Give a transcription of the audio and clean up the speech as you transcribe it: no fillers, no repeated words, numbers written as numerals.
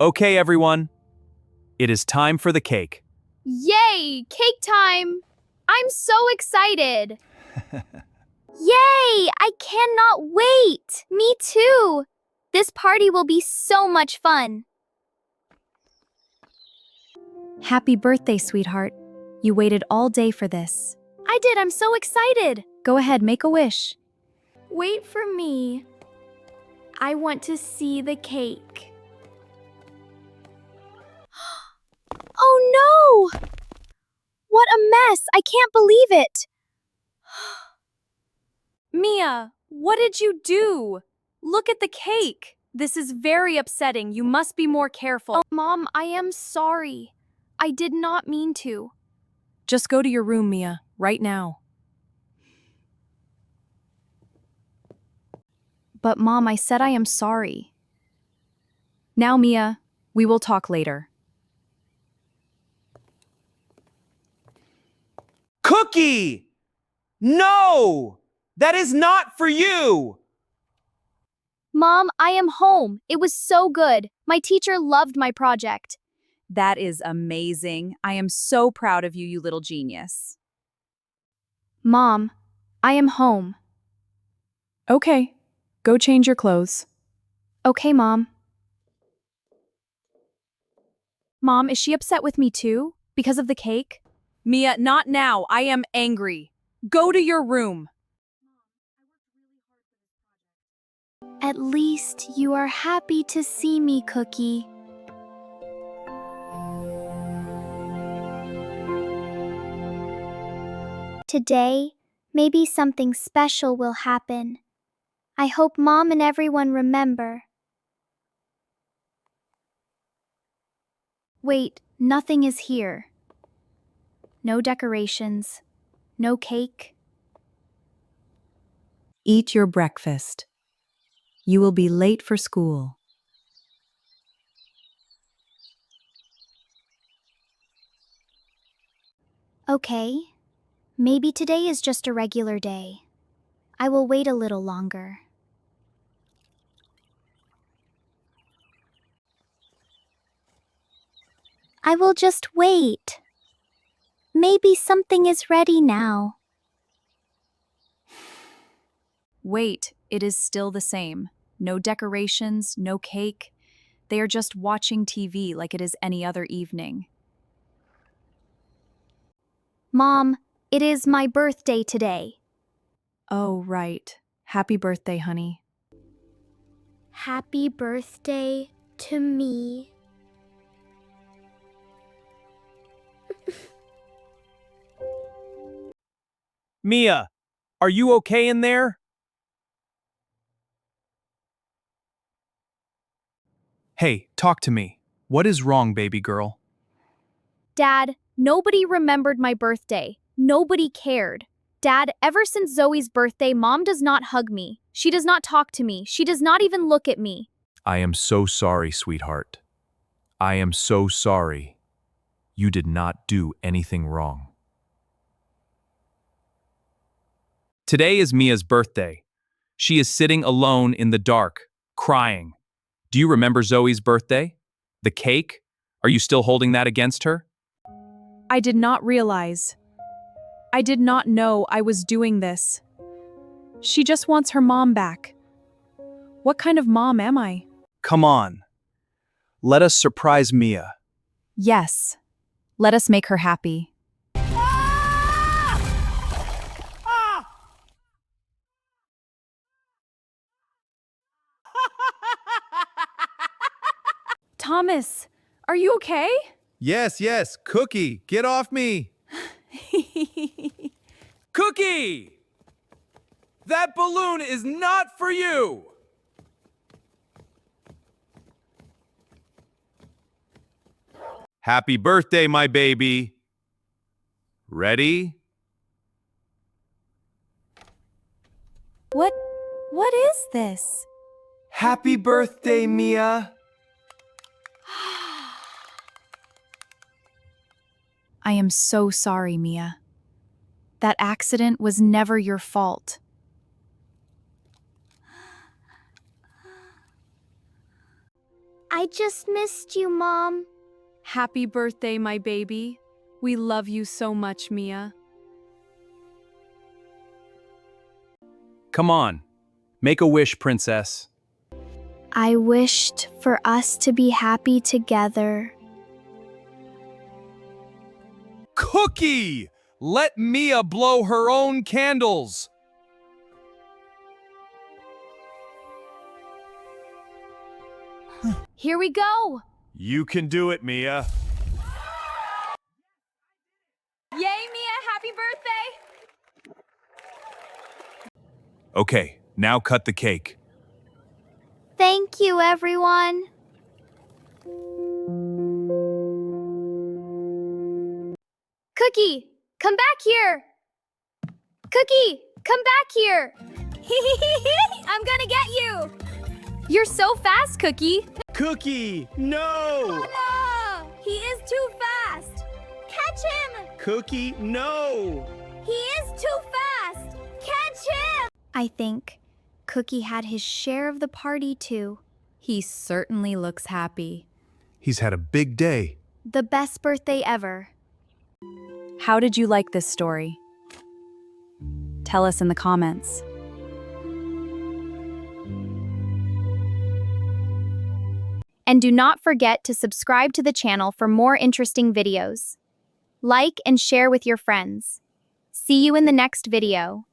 Okay, everyone. It is time for the cake. Yay! Cake time! I'm so excited! Yay! I cannot wait! Me too! This party will be so much fun. Happy birthday, sweetheart. You waited all day for this. I did, I'm so excited! Go ahead, make a wish. Wait for me. I want to see the cake. Oh no! What a mess! I can't believe it! Mia, what did you do? Look at the cake. This is very upsetting. You must be more careful. Oh, Mom, I am sorry. I did not mean to. Just go to your room, Mia, right now. But Mom, I said I am sorry. Now, Mia, we will talk later. Cookie! No! That is not for you! Mom, I am home. It was so good. My teacher loved my project. That is amazing. I am so proud of you, you little genius. Mom, I am home. Okay, go change your clothes. Okay, Mom. Mom, is she upset with me too? Because of the cake? Mia, not now. I am angry. Go to your room. At least you are happy to see me, Cookie. Today, maybe something special will happen. I hope Mom and everyone remember. Wait, nothing is here. No decorations. No cake. Eat your breakfast. You will be late for school. Okay, maybe today is just a regular day. I will wait a little longer. I will just wait. Maybe something is ready now. Wait, it is still the same. No decorations, no cake. They are just watching TV like it is any other evening. Mom, it is my birthday today. Oh, right. Happy birthday, honey. Happy birthday to me. Mia, are you okay in there? Hey, talk to me. What is wrong, baby girl? Dad, nobody remembered my birthday. Nobody cared. Dad, ever since Zoe's birthday, Mom does not hug me. She does not talk to me. She does not even look at me. I am so sorry, sweetheart. I am so sorry. You did not do anything wrong. Today is Mia's birthday. She is sitting alone in the dark, crying. Do you remember Zoe's birthday? The cake? Are you still holding that against her? I did not realize. I did not know I was doing this. She just wants her mom back. What kind of mom am I? Come on. Let us surprise Mia. Yes. Let us make her happy. Thomas, are you okay? Yes, Cookie, get off me. Cookie! That balloon is not for you! Happy birthday, my baby. Ready? What is this? Happy birthday, Mia. I am so sorry, Mia. That accident was never your fault. I just missed you, Mom. Happy birthday, my baby. We love you so much, Mia. Come on. Make a wish, princess. I wished for us to be happy together. Cookie! Let Mia blow her own candles. Here we go. You can do it, Mia. Yay, Mia, happy birthday. Okay, now cut the cake. Thank you, everyone. Cookie, come back here. Cookie, come back here. I'm gonna get you. You're so fast, Cookie. Cookie, no! No, he is too fast. Catch him. Cookie, no! He is too fast. Catch him. I think Cookie had his share of the party too. He certainly looks happy. He's had a big day. The best birthday ever. How did you like this story? Tell us in the comments. And do not forget to subscribe to the channel for more interesting videos. Like and share with your friends. See you in the next video.